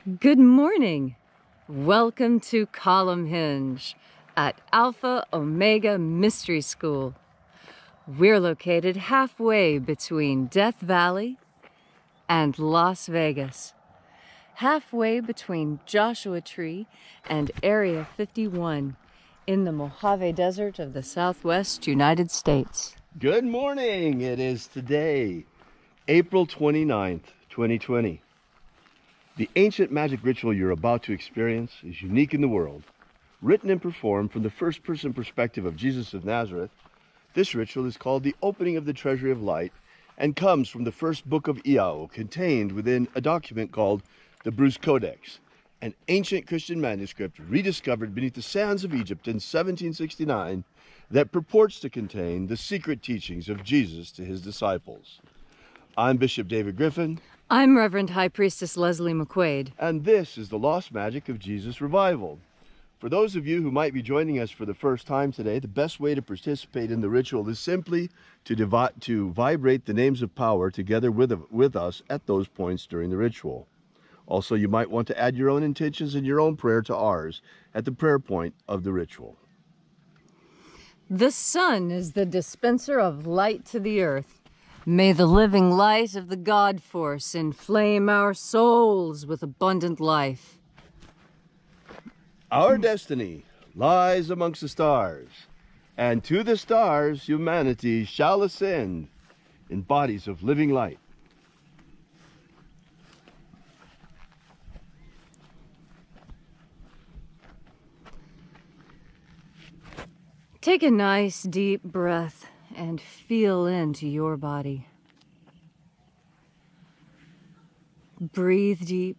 Good morning. Welcome to Column Hinge at Alpha Omega Mystery School. We're located halfway between Death Valley and Las Vegas. Halfway between Joshua Tree and Area 51 in the Mojave Desert of the Southwest United States. Good morning. It is today, April 29th, 2020. The ancient magic ritual you're about to experience is unique in the world. Written and performed from the first-person perspective of Jesus of Nazareth, this ritual is called the opening of the treasury of light and comes from the first book of Iao, contained within a document called the Bruce Codex, an ancient Christian manuscript rediscovered beneath the sands of Egypt in 1769 that purports to contain the secret teachings of Jesus to his disciples. I'm Bishop David Griffin. I'm Reverend High Priestess Leslie McQuaid. And this is the Lost Magic of Jesus Revival. For those of you who might be joining us for the first time today, the best way to participate in the ritual is simply to vibrate the names of power together with us at those points during the ritual. Also, you might want to add your own intentions and your own prayer to ours at the prayer point of the ritual. The sun is the dispenser of light to the earth. May the living light of the God Force inflame our souls with abundant life. Our destiny lies amongst the stars, and to the stars humanity shall ascend in bodies of living light. Take a nice deep breath and feel into your body. Breathe deep.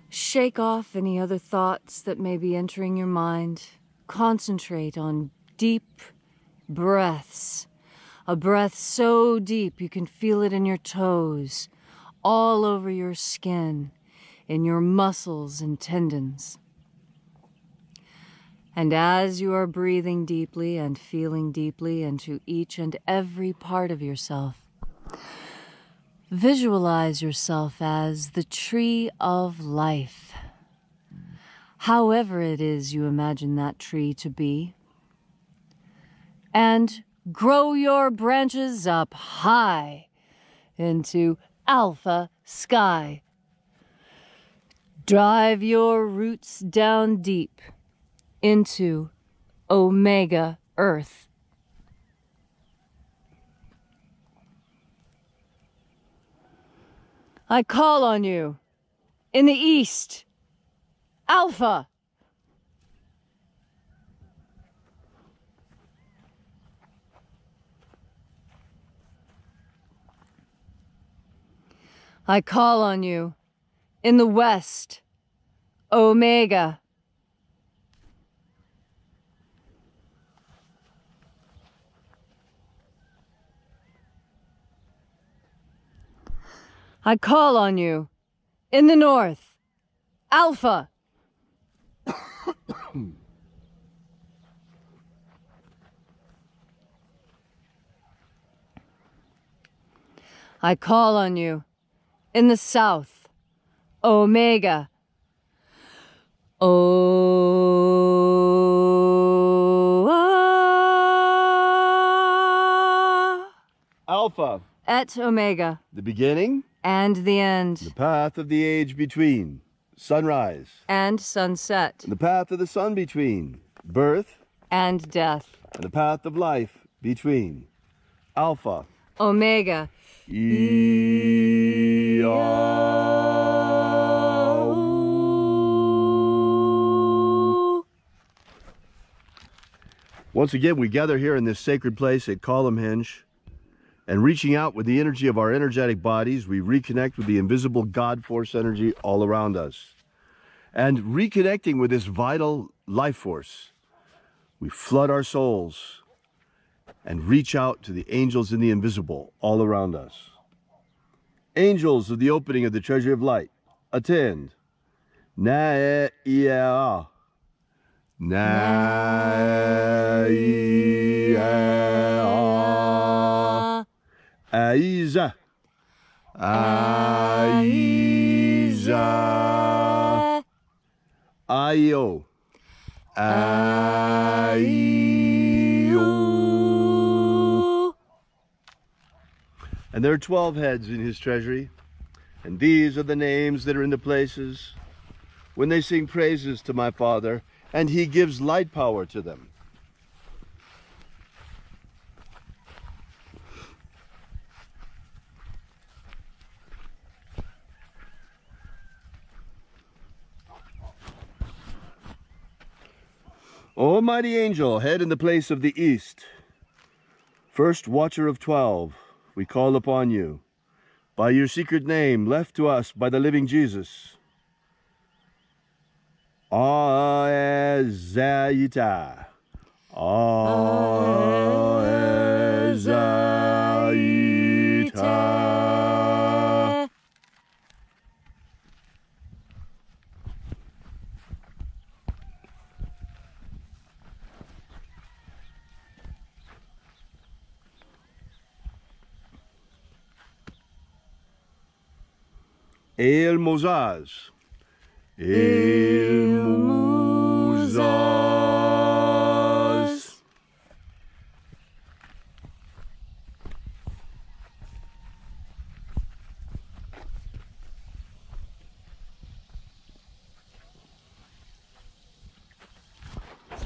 Shake off any other thoughts that may be entering your mind. Concentrate on deep breaths. A breath so deep you can feel it in your toes, all over your skin, in your muscles and tendons. And as you are breathing deeply and feeling deeply into each and every part of yourself, visualize yourself as the tree of life. However it is you imagine that tree to be. And grow your branches up high into alpha sky. Drive your roots down deep into Omega Earth. I call on you in the east, Alpha. I call on you in the west, Omega. I call on you in the north, Alpha. I call on you in the south, Omega. Alpha. Et Omega. The beginning. And the end. The path of the age between. Sunrise. And sunset. The path of the sun between. Birth. And death. And the path of life between. Alpha. Omega. Once again, we gather here in this sacred place at Column Hinge, and reaching out with the energy of our energetic bodies, we reconnect with the invisible God Force energy all around us. And reconnecting with this vital life force, we flood our souls and reach out to the angels in the invisible all around us. Angels of the opening of the treasury of light, attend. Na-e-ia. Na-ia. Aiza. Aiza. A-I-E-O. A-I-E-O. And there are 12 heads in his treasury, and these are the names that are in the places when they sing praises to my Father, and he gives light power to them. O mighty angel, head in the place of the east, first watcher of 12, we call upon you. By your secret name, left to us by the living Jesus. Aezaita. Aezaita. El Mozaz. El Mozaz.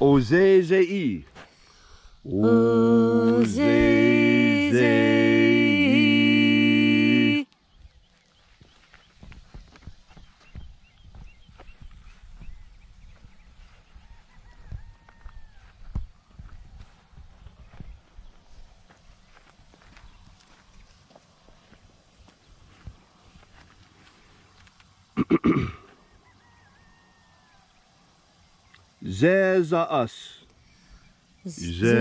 Ozezei. Ozezei. Zezaus. Zezaus.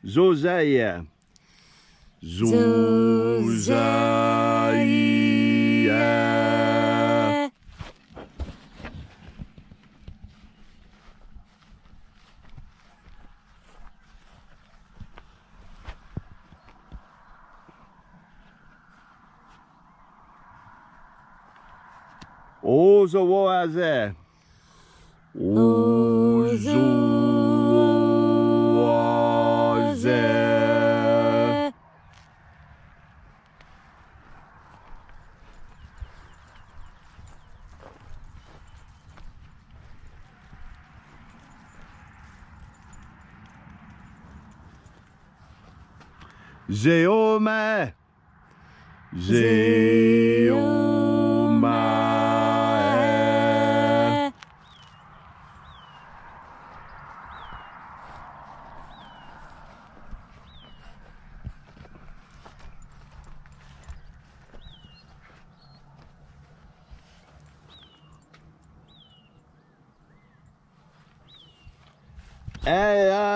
Zozaya. Zozaya. Ozoaze. Ozoaze. Zeoma. Zeoma.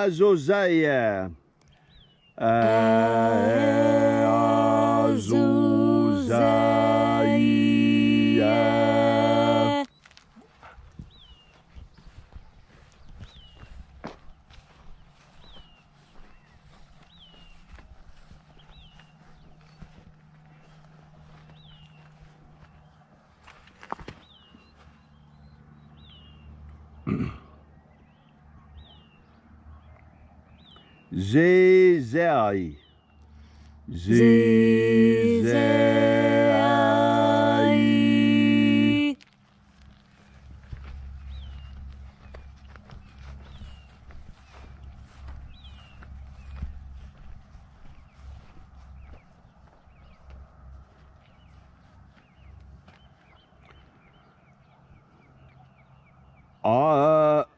Azozaya. Azozaya. Zezai. Zezai.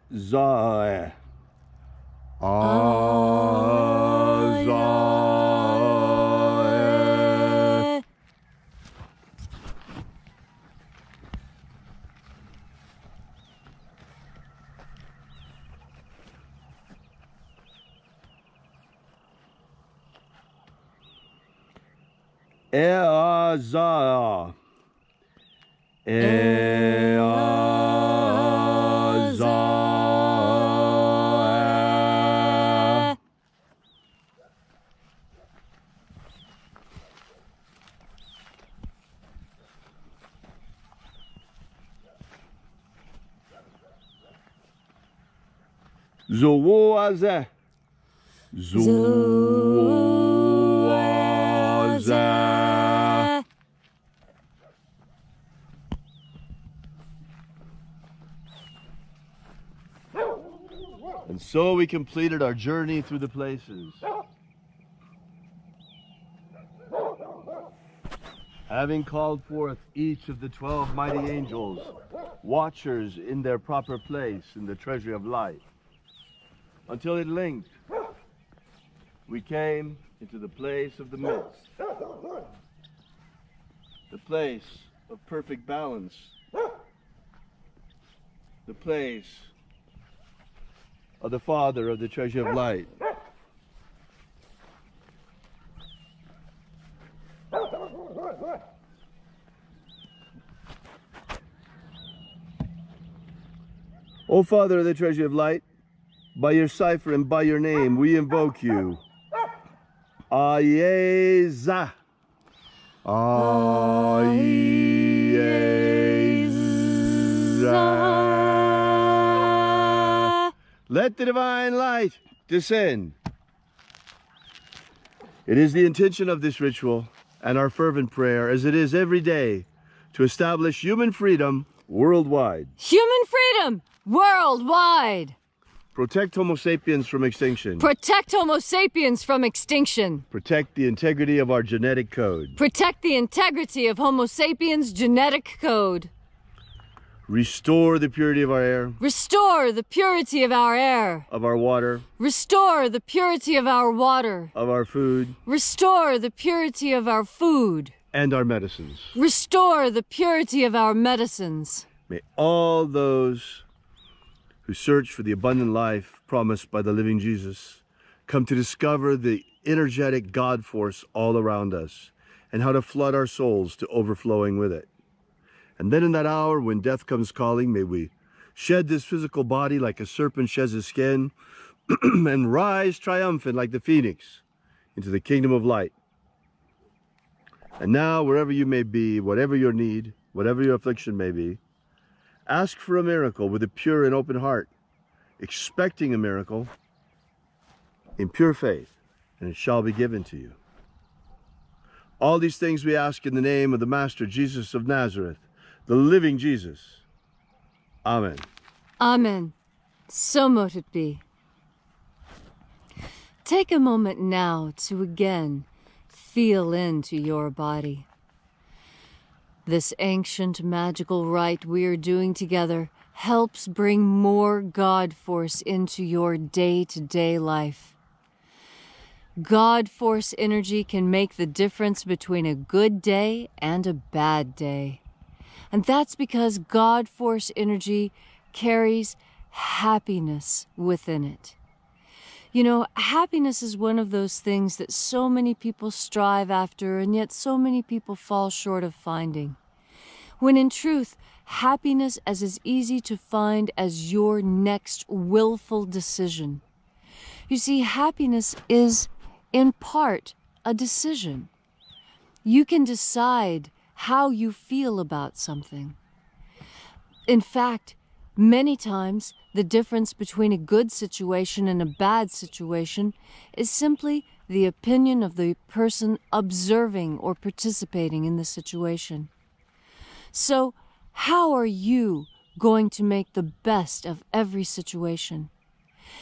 Azai. Azai. Eaza. Eaza. Zoaza. Zoaza. And so we completed our journey through the places. Having called forth each of the 12 mighty angels, watchers in their proper place in the treasury of light, until it linked, we came into the place of the midst, the place of perfect balance, the place of the Father of the treasure of light. O Father of the treasure of light, by your cipher and by your name, we invoke you. Ayeza. Ayeza. Let the divine light descend. It is the intention of this ritual and our fervent prayer, as it is every day, to establish human freedom worldwide. Human freedom worldwide. Protect Homo sapiens from extinction. Protect Homo sapiens from extinction. Protect the integrity of our genetic code. Protect the integrity of Homo sapiens' genetic code. Restore the purity of our air. Restore the purity of our air. Of our water. Restore the purity of our water. Of our food. Restore the purity of our food. And our medicines. Restore the purity of our medicines. May all those who search for the abundant life promised by the living Jesus come to discover the energetic God force all around us and how to flood our souls to overflowing with it. And then in that hour when death comes calling, may we shed this physical body like a serpent sheds his skin and rise triumphant like the phoenix into the kingdom of light. And now, wherever you may be, whatever your need, whatever your affliction may be, ask for a miracle with a pure and open heart, expecting a miracle in pure faith, and it shall be given to you. All these things we ask in the name of the Master Jesus of Nazareth, the living Jesus. Amen. Amen. So mote it be. Take a moment now to again feel into your body. This ancient magical rite we are doing together helps bring more God force into your day-to-day life. God force energy can make the difference between a good day and a bad day. And that's because God force energy carries happiness within it. You know, happiness is one of those things that so many people strive after, and yet so many people fall short of finding. When in truth, happiness is as easy to find as your next willful decision. You see, happiness is, in part, a decision. You can decide how you feel about something. In fact, many times, the difference between a good situation and a bad situation is simply the opinion of the person observing or participating in the situation. So, how are you going to make the best of every situation?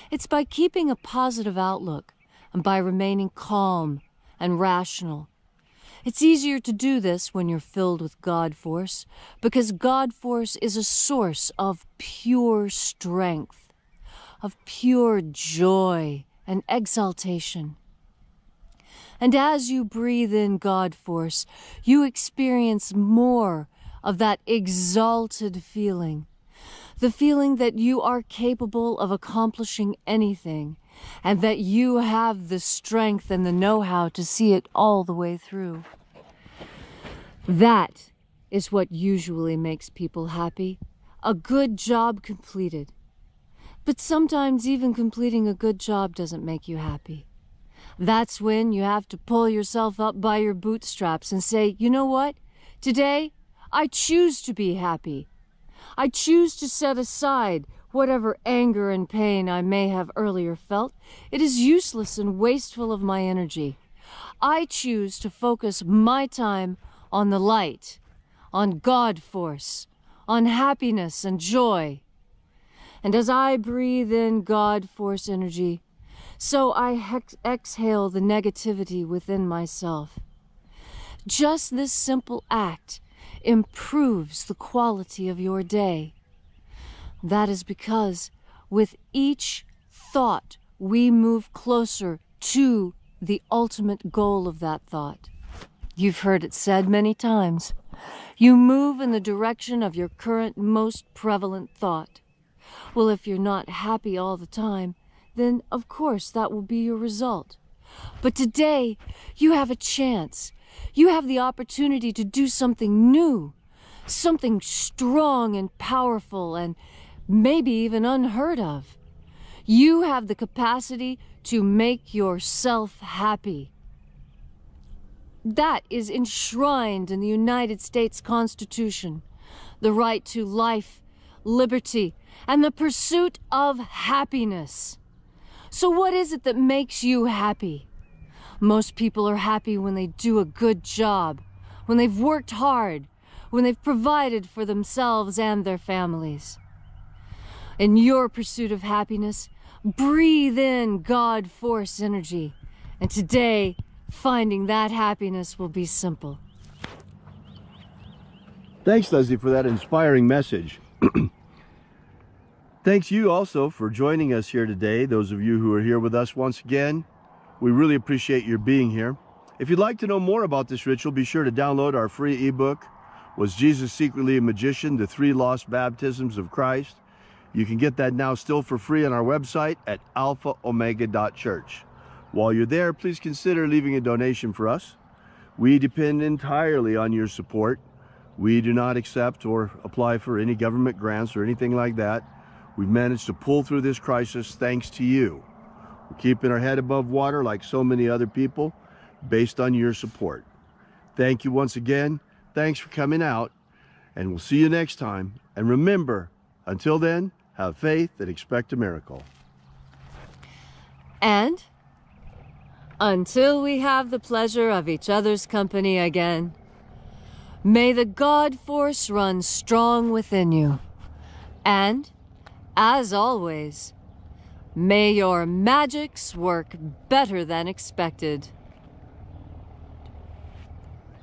It's by keeping a positive outlook and by remaining calm and rational. It's easier to do this when you're filled with God force, because God force is a source of pure strength, of pure joy and exaltation. And as you breathe in God force, you experience more of that exalted feeling, the feeling that you are capable of accomplishing anything, and that you have the strength and the know-how to see it all the way through. That is what usually makes people happy. A good job completed. But sometimes even completing a good job doesn't make you happy. That's when you have to pull yourself up by your bootstraps and say, you know what? Today, I choose to be happy. I choose to set aside whatever anger and pain I may have earlier felt. It is useless and wasteful of my energy. I choose to focus my time on the light, on God force, on happiness and joy. And as I breathe in God force energy, so I exhale the negativity within myself. Just this simple act improves the quality of your day. That is because with each thought, we move closer to the ultimate goal of that thought. You've heard it said many times. You move in the direction of your current most prevalent thought. Well, if you're not happy all the time, then of course that will be your result. But today, you have a chance. You have the opportunity to do something new, something strong and powerful and maybe even unheard of. You have the capacity to make yourself happy. That is enshrined in the United States Constitution, the right to life, liberty, and the pursuit of happiness. So what is it that makes you happy? Most people are happy when they do a good job, when they've worked hard, when they've provided for themselves and their families. In your pursuit of happiness, breathe in God force energy, and today, finding that happiness will be simple. Thanks, Leslie, for that inspiring message. Thanks you also for joining us here today. Those of you who are here with us once again, we really appreciate your being here. If you'd like to know more about this ritual, be sure to download our free ebook, Was Jesus Secretly a Magician? The 3 Lost Baptisms of Christ. You can get that now still for free on our website at alphaomega.church. While you're there, please consider leaving a donation for us. We depend entirely on your support. We do not accept or apply for any government grants or anything like that. We've managed to pull through this crisis thanks to you. We're keeping our head above water like so many other people based on your support. Thank you once again. Thanks for coming out, and we'll see you next time. And remember, until then, have faith and expect a miracle. And until we have the pleasure of each other's company again, may the God force run strong within you. And, as always, may your magics work better than expected.